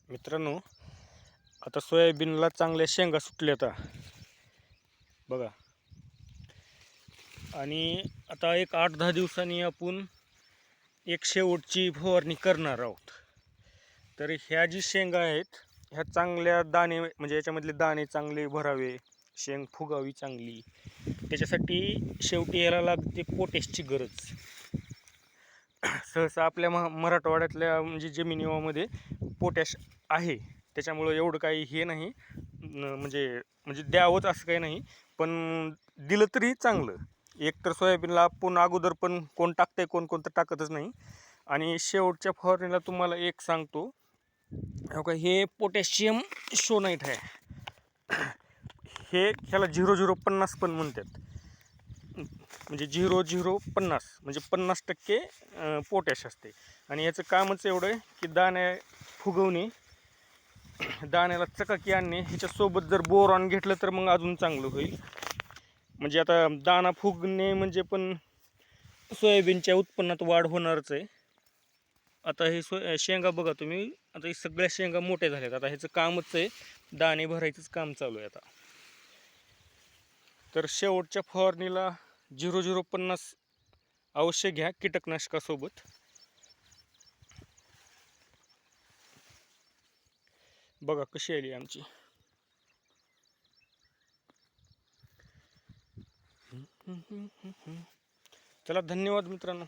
मित्रांनो, आता सोयाबीनला चांगल्या शेंगा सुटल्या आता बघा. आणि आता एक 8-10 दिवसांनी आपण एक शेवटची फवारणी करणार आहोत. तर ह्या जी शेंगा आहेत ह्या चांगल्या दाणे, म्हणजे याच्यामधले दाणे चांगले भरावे, शेंग फुगावी चांगली, त्याच्यासाठी शेवटी याला लागते पोटॅशची गरज. सहसा आपल्या मराठवाड्यातल्या म्हणजे जमिनीमध्ये पोटॅश आहे, त्याच्यामुळं एवढं काही हे नाही, म्हणजे द्यावंच असं काही नाही, पण दिलं तरी चांगलं. एकतर सोयाबीनला आपण अगोदर पण कोण टाकतंय, कोणतं टाकतच नाही. आणि शेवटच्या फवारणीला तुम्हाला एक सांगतो, हे पोटॅशियम शोनाईट आहे. हे ह्याला 0050 पण म्हणतात, म्हणजे 0050 म्हणजे 50% पोटॅश असते. आणि याचं कामच एवढं आहे की दाणे फुगवणे, दाण्याला चकाकी आणणे. ह्याच्यासोबत जर बोरॉन घेतलं तर मग अजून चांगलं होईल. म्हणजे आता दाणा फुगणे म्हणजे पण सोयाबीनच्या उत्पन्नात वाढ होणारच आहे. आता हे शेंगा बघा तुम्ही, आता हे सगळ्या शेंगा मोठ्या झाल्यात. आता ह्याचं कामच आहे दाणे भरायचंच काम चालू आहे आता. तर शेवटच्या फवारणीला 0050 अवश्य घ्या कीटकनाशकासोबत. बघा कशी आली आमची. चला, धन्यवाद मित्रांनो.